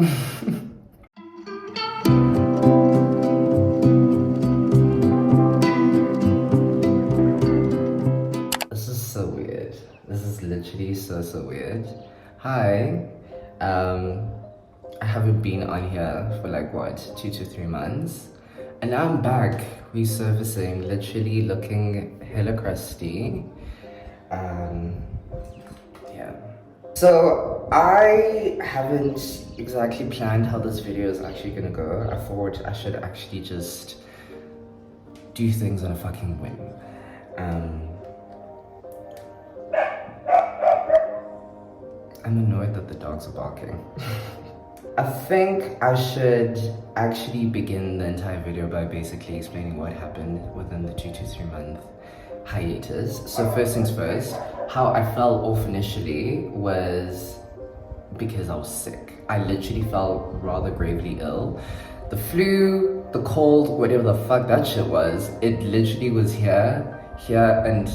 This is so weird. This is literally so weird. Hi. I haven't been on here for like what, 2 to 3 months. And now I'm back, resurfacing, literally looking hella crusty. Yeah. So I haven't exactly planned how this video is actually gonna go. I thought I should actually just do things on a fucking whim. I'm annoyed that the dogs are barking. I think I should actually begin the entire video by basically explaining what happened within the 2 to 3 month hiatus. So first things first, how I fell off initially was because I was sick. I literally felt rather gravely ill. The flu, the cold, whatever the fuck that shit was, it literally was here, and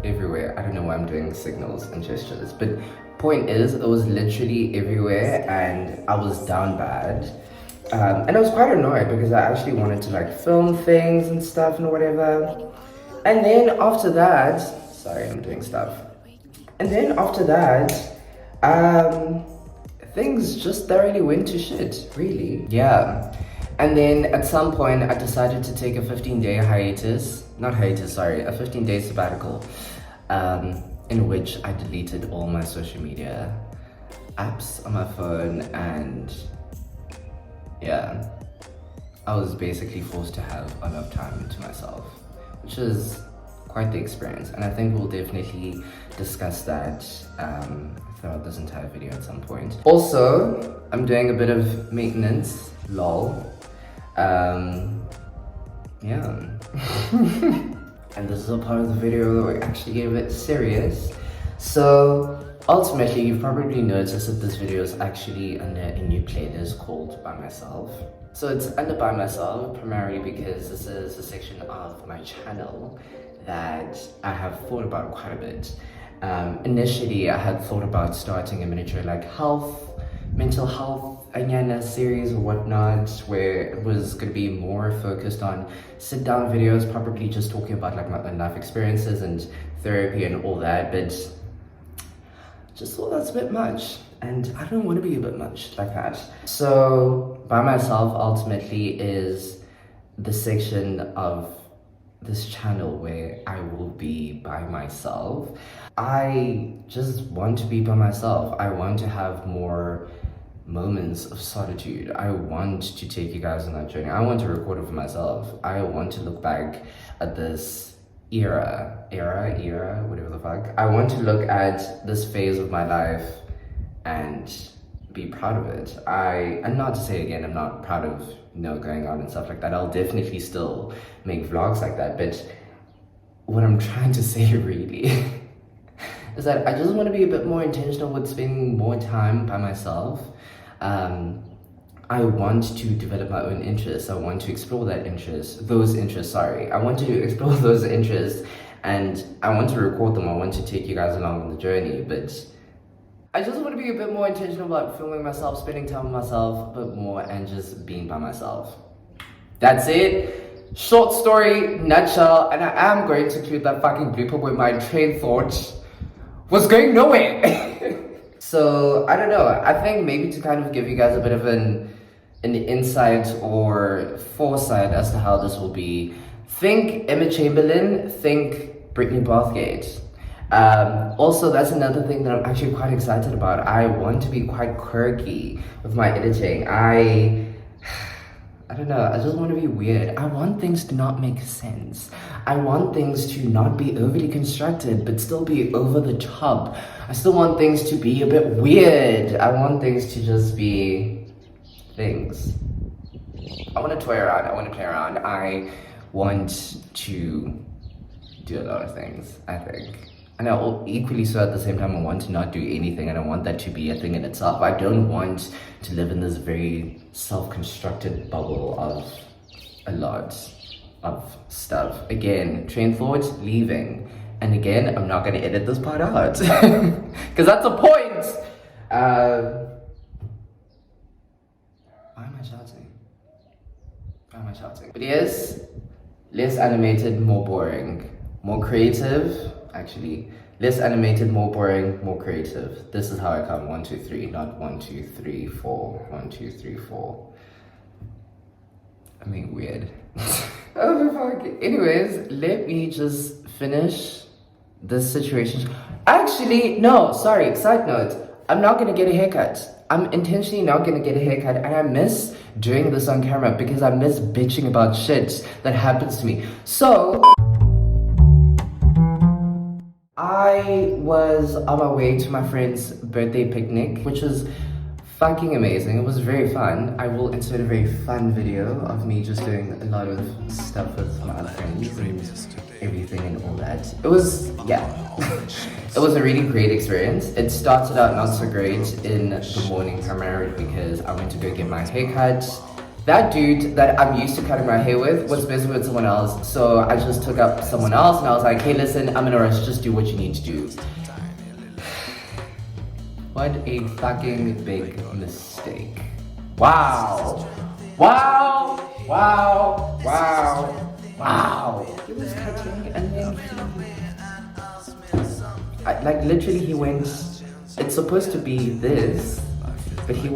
everywhere. I don't know why I'm doing signals and gestures, but point is, it was literally everywhere and I was down bad. And I was quite annoyed because I actually wanted to like film things and stuff and whatever. And then after that, sorry, I'm doing stuff. And then after that, things just thoroughly went to shit, really. Yeah. And then at some point, I decided to take a 15-day hiatus. Not hiatus, sorry, a 15-day sabbatical. In which I deleted all my social media apps on my phone, and yeah, I was basically forced to have enough time to myself, which is quite the experience, and I think we'll definitely discuss that throughout this entire video at some point. Also, I'm doing a bit of maintenance, lol. Yeah. And this is a part of the video where we actually get a bit serious. So ultimately, you've probably noticed that this video is actually under a new playlist called By Myself. So it's under By Myself primarily because this is a section of my channel that I have thought about quite a bit. Initially, I had thought about starting a miniature like mental health Anyana series or whatnot, where it was going to be more focused on sit down videos, probably just talking about like my own life experiences and therapy and all that, but just thought that's a bit much, and I don't want to be a bit much like that. So By Myself ultimately is the section of this channel where I will be by myself. I just want to be by myself. I want to have more moments of solitude. I want to take you guys on that journey. I want to record it for myself. I want to look back at this era, whatever the fuck. I want to look at this phase of my life and be proud of it. And not to say again, I'm not proud of going out and stuff like that. I'll definitely still make vlogs like that, but what I'm trying to say really is that I just want to be a bit more intentional with spending more time by myself. I want to develop my own interests. I want to explore those interests. I want to explore those interests, and I want to record them. I want to take you guys along on the journey, but I just want to be a bit more intentional about filming myself, spending time with myself a bit more, and just being by myself. That's it. Short story, nutshell, and I am going to include that fucking blooper where my train thought was going nowhere. So I don't know, I think maybe to kind of give you guys a bit of an insight or foresight as to how this will be, think Emma Chamberlain, think Brittany Bathgate. Also, that's another thing that I'm actually quite excited about. I want to be quite quirky with my editing. I don't know, I just want to be weird. I want things to not make sense. I want things to not be overly constructed, but still be over the top. I still want things to be a bit weird. I want things to just be things. I want to toy around, I want to play around. I want to do a lot of things, I think. And I equally so at the same time, I want to not do anything, and I want that to be a thing in itself. I don't want to live in this very self-constructed bubble of a lot of stuff. Again, train thoughts, leaving. And again, I'm not going to edit this part out because that's the point. But yes, less animated, more boring. More creative, actually. Less animated, more boring, more creative. This is how I count 1, 2, 3, not 1, 2, 3, 4. 1, 2, 3, 4. I mean, weird. Oh, fuck. Anyways, let me just finish this situation. Actually, no, sorry, side note. I'm not gonna get a haircut. I'm intentionally not gonna get a haircut, and I miss doing this on camera because I miss bitching about shit that happens to me. So, I was on my way to my friend's birthday picnic, which was fucking amazing. It was very fun. I will insert a very fun video of me just doing a lot of stuff with my other friends and everything and all that. It was, yeah, it was a really great experience. It started out not so great in the morning, primarily because I went to go get my haircut. That dude that I'm used to cutting my hair with was busy with someone else, so I just took up someone else and I was like, hey listen, I'm in a rush, just do what you need to do. What a fucking big mistake. Wow. Wow. Wow. Wow. Wow. He was cutting and then like literally he went, it's supposed to be this, but he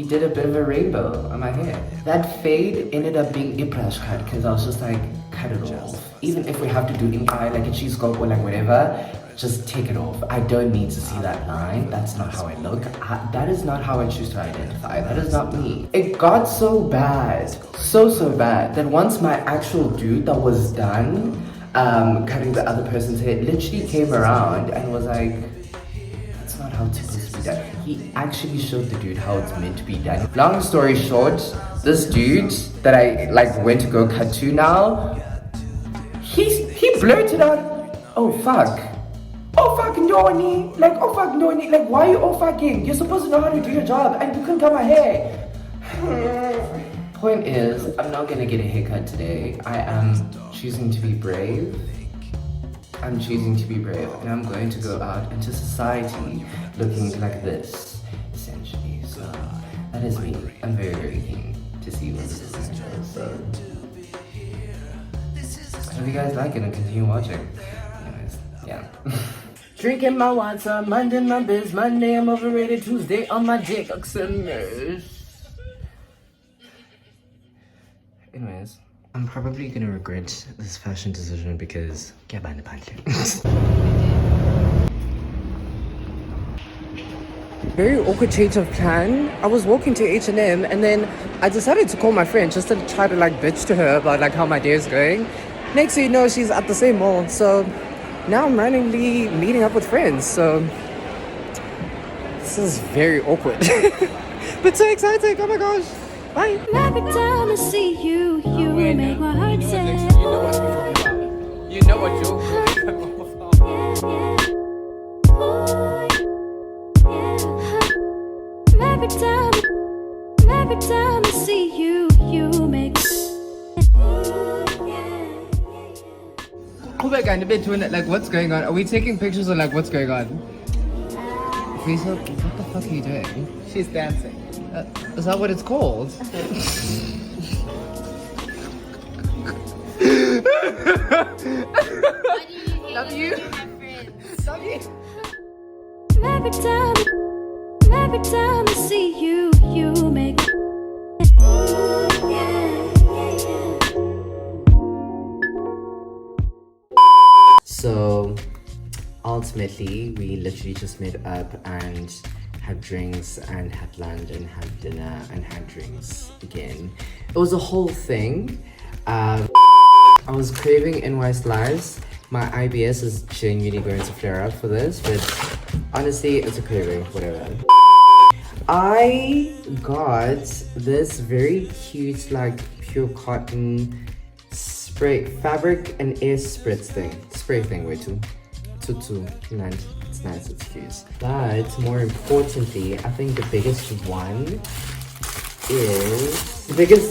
did a bit of a rainbow on my hair. That fade ended up being a brush cut because I was just like, cut it off. Even if we have to do imply like a cheese scope or like whatever, just take it off. I don't need to see that line. That's not how I look. That is not how I choose to identify. That is not me. It got so bad, so bad, that once my actual dude that was done cutting the other person's hair literally came around and was like, that's not how it's supposed to be done. He actually showed the dude how it's meant to be done. Long story short, this dude that I like went to go cut to now, he blurted out, oh fuck. Oh fuck Noni, like oh fuck Noni, like why are you oh fucking? You're supposed to know how to do your job and you couldn't cut my hair. Point is, I'm not gonna get a haircut today. I am choosing to be brave. I'm choosing to be brave and I'm going to go out into society looking like this, essentially. So that is me. I'm very keen to see what this is going to go. So I hope you guys like it and continue watching. Anyways, yeah. Drinking my water, minding my biz. Monday I'm overrated, Tuesday on my dick. Anyways, I'm probably gonna regret this fashion decision because very awkward change of plan. I was walking to H&M and then I decided to call my friend just to try to like bitch to her about like how my day is going. Next thing you know, she's at the same mall, so now I'm randomly meeting up with friends, so this is very awkward. But so exciting, oh my gosh. Bye. Every time I see you, you make my heart say. You know what you're Every time I see you, you make. Like, what's going on? Are we taking pictures or like what's going on? Faisal, what the fuck are you doing? She's dancing. Is that what it's called? Love you. Love you. Every time I see you, you make. So ultimately, we literally just met up and had drinks and had lunch and had dinner and had drinks again. It was a whole thing. I was craving NY Slice. My IBS is genuinely going to flare up for this, but honestly, it's a craving, whatever. I got this very cute, like, pure cotton spray, fabric and air spray thing, wait, nice. It's nice, it's cute. But more importantly, I think the biggest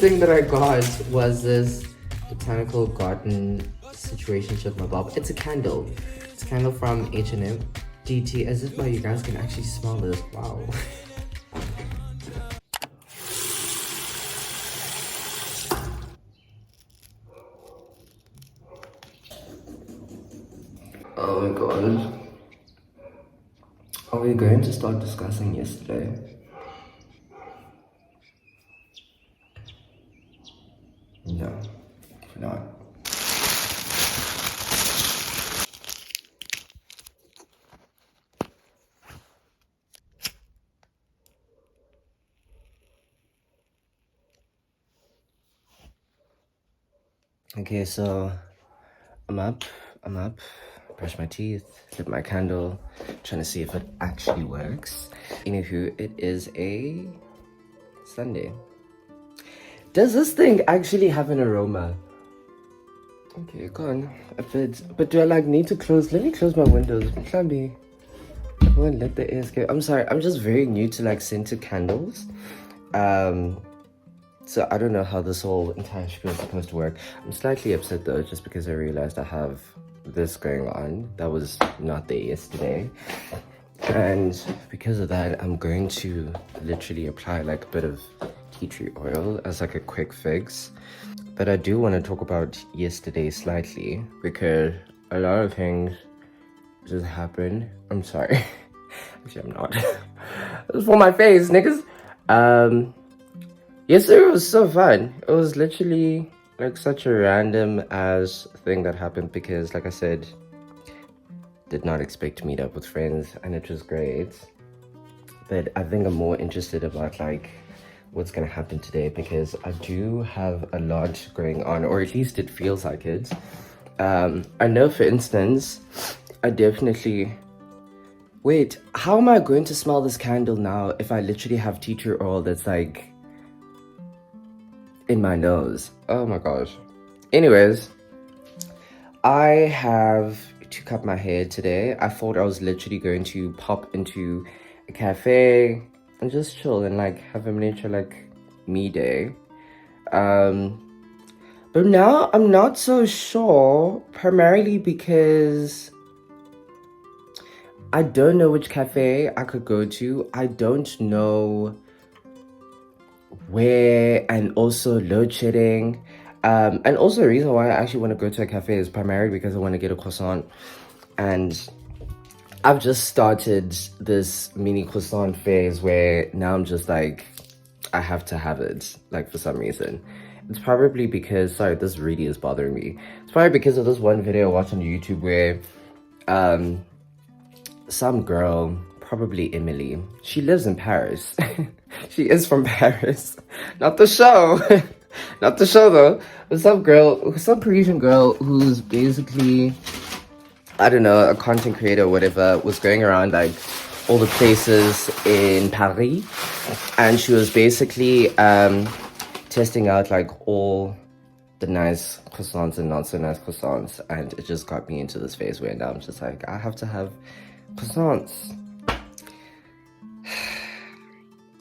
thing that I got was this botanical garden situationship mabob. It's a candle. It's a candle from H&M DT, as if like you guys can actually smell this. Wow. we going to start discussing yesterday? No, we're not. Okay, so I'm up, brush my teeth, lit my candle, trying to see if it actually works. Anywho, it is a Sunday. Does this thing actually have an aroma? Okay, go on, a bit. But do I like need to close? Let me close my windows. Maybe I won't let the air escape. I'm sorry, I'm just very new to like scented candles. So I don't know how this whole entire spiel is supposed to work. I'm slightly upset though, just because I realized I have this going on. That was not there yesterday. And because of that, I'm going to literally apply like a bit of tea tree oil as like a quick fix. But I do want to talk about yesterday slightly because a lot of things just happened. I'm sorry. Actually, I'm not. It was for my face, niggas. Yesterday was so fun. It was literally like such a random ass thing that happened because, like I said, did not expect to meet up with friends and it was great. But I think I'm more interested about like what's gonna happen today because I do have a lot going on, or at least it feels like it. I know, for instance, I definitely... Wait, how am I going to smell this candle now if I literally have tea tree oil that's like in my nose? Oh my gosh. Anyways, I have to cut my hair today. I thought I was literally going to pop into a cafe and just chill and like have a miniature like me day. But now I'm not so sure, primarily because I don't know which cafe I could go to. I don't know where, and also load shedding. And also the reason why I actually want to go to a cafe is primarily because I want to get a croissant. And I've just started this mini croissant phase where now I'm just like, I have to have it, like for some reason. It's probably because, sorry, this really is bothering me. It's probably because of this one video I watched on YouTube where some girl, probably Emily, she lives in Paris. She is from Paris. Not the show. Not the show though. But some Parisian girl who's basically, I don't know, a content creator or whatever, was going around like all the places in Paris. And she was basically testing out like all the nice croissants and not so nice croissants. And it just got me into this phase where now I'm just like, I have to have croissants.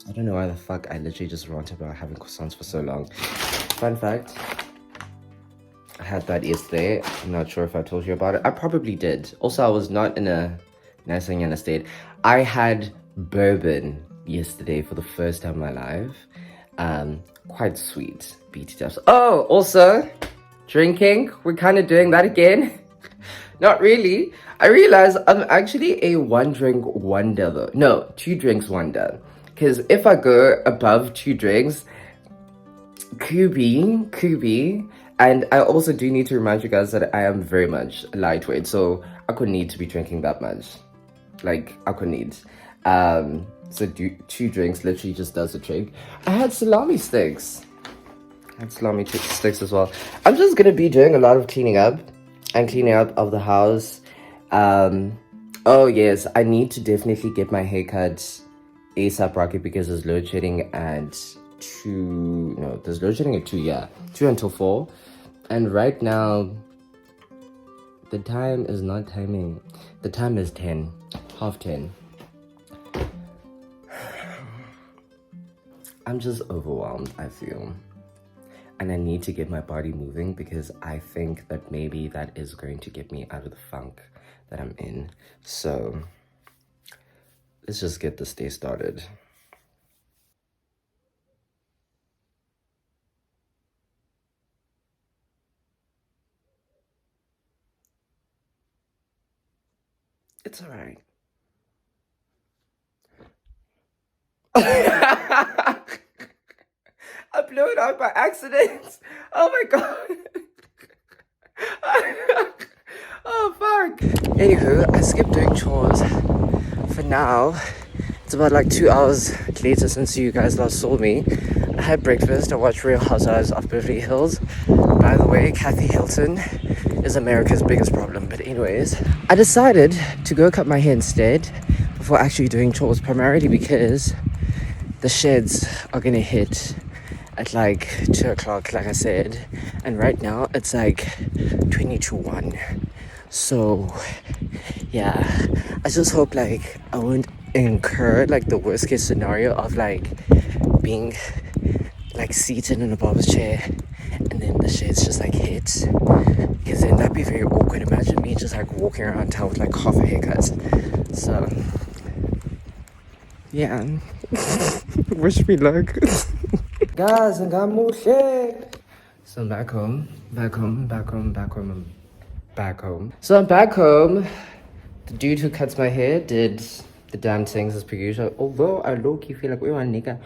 I don't know why the fuck I literally just ranted about having croissants for so long. Fun fact, I had that yesterday. I'm not sure if I told you about it. I probably did. Also, I was not in a nice and state. I had bourbon yesterday for the first time in my life. Quite sweet. BT dubs. Oh, also, drinking. We're kind of doing that again. Not really. I realize I'm actually a one drink wonder though. No, two drinks wonder. Because if I go above 2 drinks, Kubi. And I also do need to remind you guys that I am very much lightweight. So I could need to be drinking that much. Like, I could need. So 2 drinks literally just does the trick. I had salami sticks. As well. I'm just going to be doing a lot of cleaning up of the house. Oh yes, I need to definitely get my haircut ASAP Rocket because there's load shedding at 2. No, there's load shedding at 2, yeah. 2 until 4. And right now, the time is not timing. The time is 10, half 10. I'm just overwhelmed, I feel. And I need to get my body moving because I think that maybe that is going to get me out of the funk that I'm in. So let's just get this day started. It's all right. I blew it out by accident. Oh my god. Oh fuck. Anywho, I skipped doing chores for now. It's about like 2 hours later since you guys last saw me. I had breakfast. I watched Real Housewives of Beverly Hills. By the way, Kathy Hilton is America's biggest problem. But anyways, I decided to go cut my hair instead before actually doing chores, primarily because the sheds are gonna hit at like 2 o'clock, like I said, and right now it's like 20 to 1. So yeah, I just hope like I won't incur like the worst case scenario of like being like seated in a barber's chair and then the shades just like hit, because then that'd be very awkward. Imagine me just like walking around town with like half a haircut. So yeah. Wish me luck. Guys, I got more shit. So I'm back home. So I'm back home. The dude who cuts my hair did the damn things as per usual. Although I low-key feel like, wait, one nigga,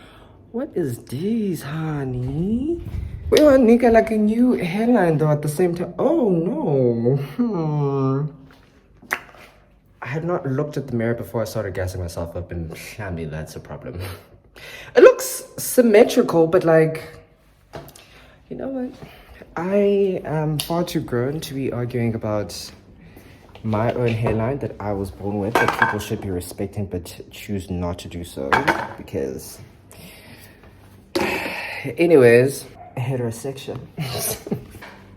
what is this, honey? Wait, one nigga, like a new hairline though at the same time. Oh no. I had not looked at the mirror before I started gassing myself up, and maybe that's a problem. It looks symmetrical, but like, you know what? I am far too grown to be arguing about my own hairline that I was born with, that people should be respecting but choose not to do so, because anyways, heterosexual.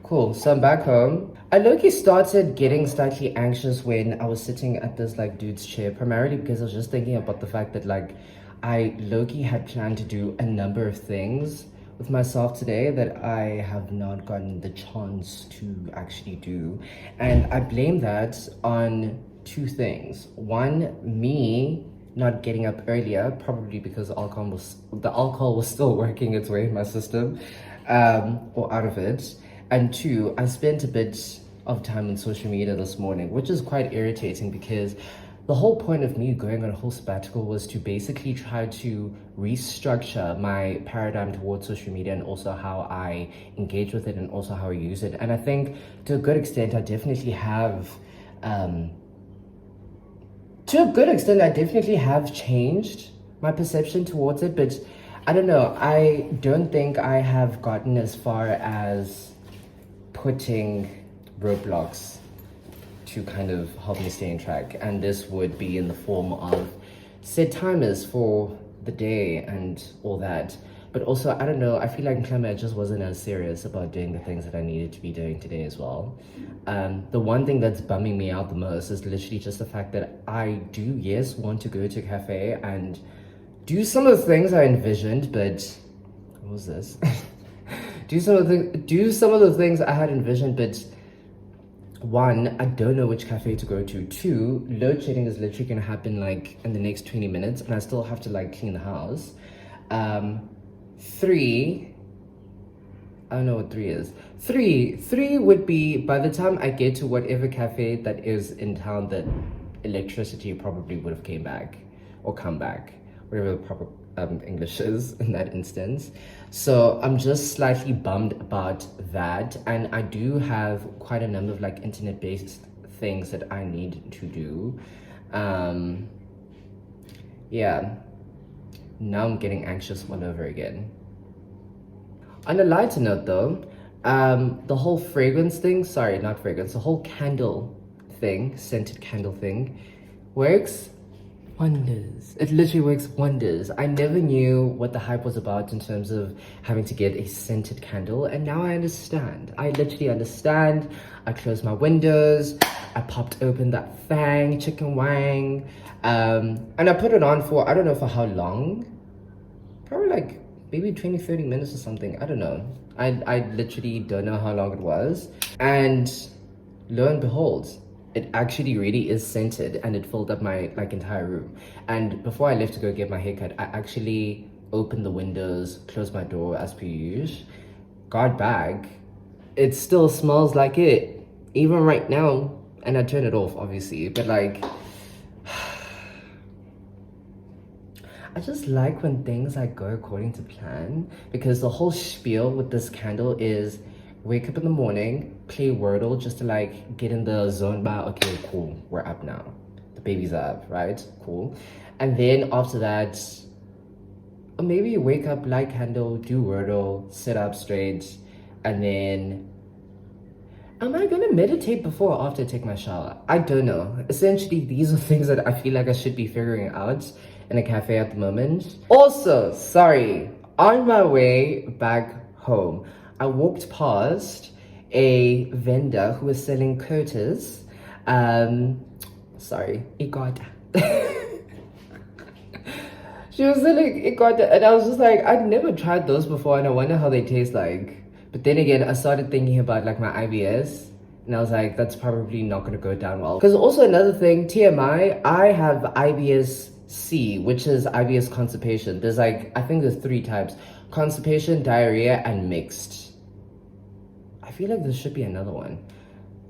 Cool, so I'm back home. I low-key started getting slightly anxious when I was sitting at this like dude's chair, primarily because I was just thinking about the fact that like I low-key had planned to do a number of things with myself today that I have not gotten the chance to actually do. And I blame that on two things. One, me not getting up earlier, probably because the alcohol was still working its way in my system, or out of it. And two, I spent a bit of time on social media this morning, which is quite irritating because the whole point of me going on a whole sabbatical was to basically try to restructure my paradigm towards social media and also how I engage with it and also how I use it. And I think to a good extent, I definitely have changed my perception towards it, but I don't know, I don't think I have gotten as far as putting roadblocks to kind of help me stay on track, and this would be in the form of set timers for the day and all that. But also, I don't know, I feel like I just wasn't as serious about doing the things that I needed to be doing today as well. The one thing that's bumming me out the most is literally just the fact that I do, yes, want to go to a cafe and do some of the things I envisioned, but what was this? do some of the things I had envisioned, but one, I don't know which cafe to go to. Two, load shedding is literally gonna happen like in the next 20 minutes and I still have to like clean the house. Three, I don't know what three is. Three would be by the time I get to whatever cafe that is in town, that electricity probably would have come back, whatever the proper English is in that instance. So I'm just slightly bummed about that, and I do have quite a number of like internet-based things that I need to do. Yeah, now I'm getting anxious all over again. On a lighter note though, the whole fragrance thing, the whole candle thing, scented candle thing, works wonders. It literally works wonders. I never knew what the hype was about in terms of having to get a scented candle, and now I understand. I literally understand. I closed my windows, I popped open that Fang chicken wang, and I put it on for, I don't know for how long, probably like maybe 20-30 minutes or something, I don't know. I literally don't know how long it was, and lo and behold, it actually really is scented, and it filled up my like entire room. And before I left to go get my haircut, I actually opened the windows, closed my door as per usual, got back. It still smells like it, even right now. And I turned it off, obviously, but like, I just like when things like go according to plan, because the whole spiel with this candle is wake up in the morning, play Wordle just to like get in the zone by, okay, cool, we're up now. The baby's up, right? Cool. And then after that, or maybe wake up, light candle, do Wordle, sit up straight, and then am I gonna meditate before or after I take my shower? I don't know. Essentially, these are things that I feel like I should be figuring out in a cafe at the moment. Also, sorry, on my way back home, I walked past a vendor who was selling Curtis. Sorry, Igod. She was selling Igod, and I was just like, I'd never tried those before, and I wonder how they taste like. But then again, I started thinking about like my IBS, and I was like, that's probably not gonna go down well. Because also another thing, TMI, I have IBS-C, which is IBS constipation. There's like, I think there's 3 types: constipation, diarrhea, and mixed. I feel like there should be another one.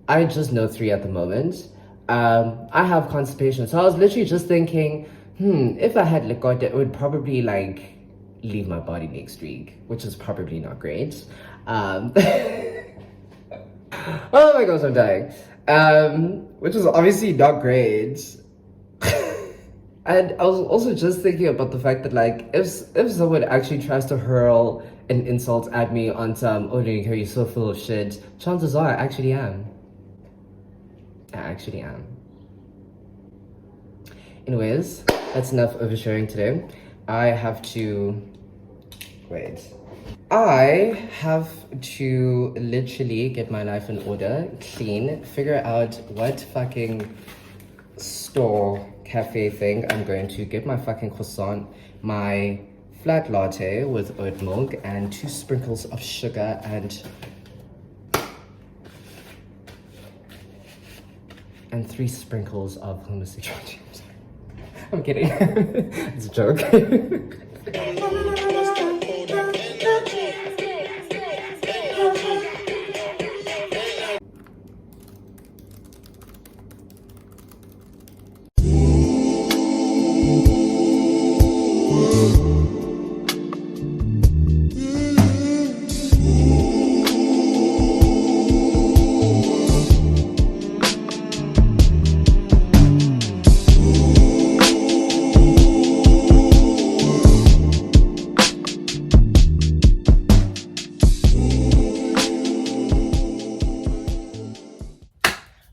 I just know 3 at the moment. I have constipation, so I was literally just thinking, if I had Ligot, it would probably like leave my body next week, which is probably not great. Oh my gosh, I'm dying. Which is obviously not great. And I was also just thinking about the fact that like if someone actually tries to hurl an insult at me on some, oh Nico, you're so full of shit, chances are I actually am. I actually am. Anyways, that's enough oversharing today. I have to literally get my life in order, clean, figure out what fucking store cafe thing I'm going to, get my fucking croissant, my flat latte with oat milk and 2 sprinkles of sugar and 3 sprinkles of homosexuality. I'm kidding. It's a joke.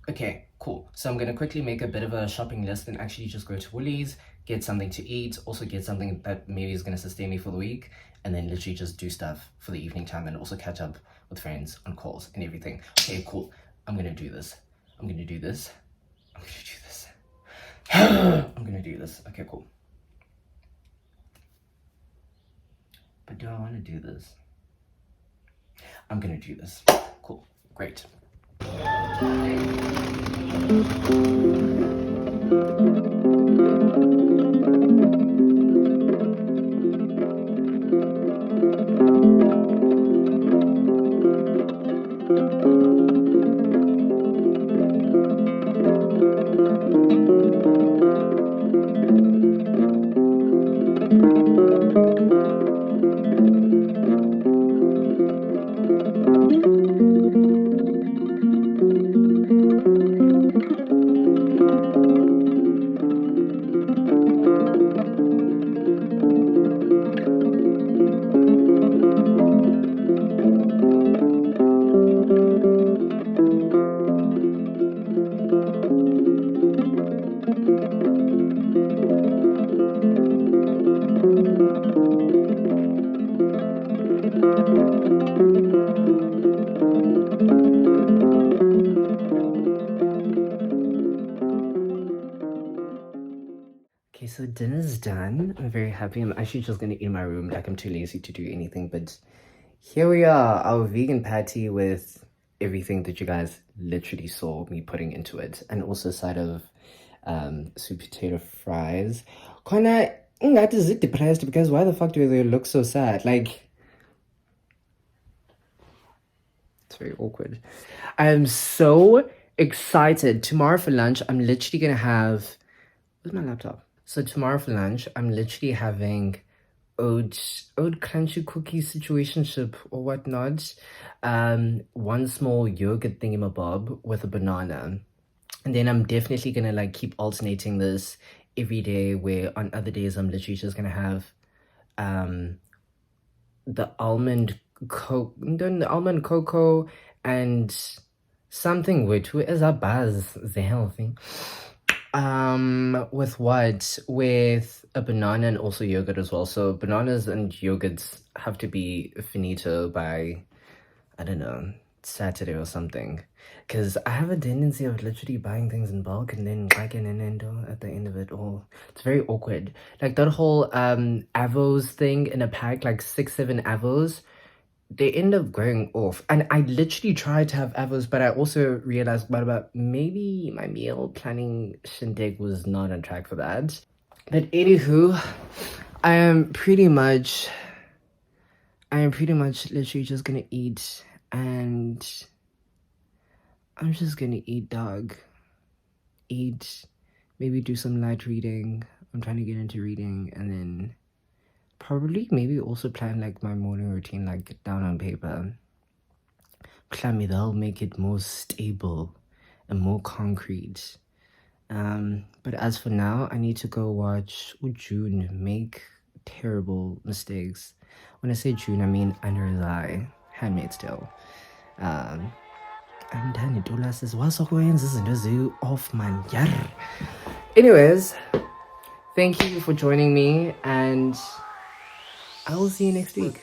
Okay, cool. So I'm gonna quickly make a bit of a shopping list and actually just go to Woolies, get something to eat, also get something that maybe is gonna sustain me for the week, and then literally just do stuff for the evening time and also catch up with friends on calls and everything. Okay, cool. I'm gonna do this. I'm gonna do this. I'm gonna do this. I'm gonna do this. Okay, cool. But do I wanna do this? I'm gonna do this. Cool. Great. Okay, so dinner's done. I'm very happy. I'm actually just gonna eat in my room, like I'm too lazy to do anything, but here we are, our vegan patty with everything that you guys literally saw me putting into it, and also a side of sweet potato fries. Kinda that is it depressed, because why the fuck do they look so sad? Like, it's very awkward. I am so excited. Tomorrow for lunch, I'm literally gonna have, where's my laptop? So tomorrow for lunch, I'm literally having oat crunchy cookie situationship or whatnot. One small yogurt thingamabob with a banana. And then I'm definitely gonna like keep alternating this every day, where on other days I'm literally just gonna have the almond cocoa and something which is a buzz the healthy. With what? With a banana and also yogurt as well. So bananas and yogurts have to be finito by, I don't know, Saturday or something. Because I have a tendency of literally buying things in bulk and then dragging in at the end of it all. It's very awkward. Like that whole Avos thing in a pack, like 6-7 Avos, they end up going off. And I literally tried to have Avos, but I also realized about maybe my meal planning shindig was not on track for that. But anywho, I am pretty much literally just gonna eat, and I'm just gonna eat, dog. Eat, maybe do some light reading. I'm trying to get into reading, and then probably maybe also plan like my morning routine, like down on paper. Clammy, that'll make it more stable and more concrete. But as for now, I need to go watch June make terrible mistakes. When I say June, I mean Under His Eye, Handmaid's Tale. I'm done. Itola says, what's off man. Anyways, thank you for joining me, and I will see you next week.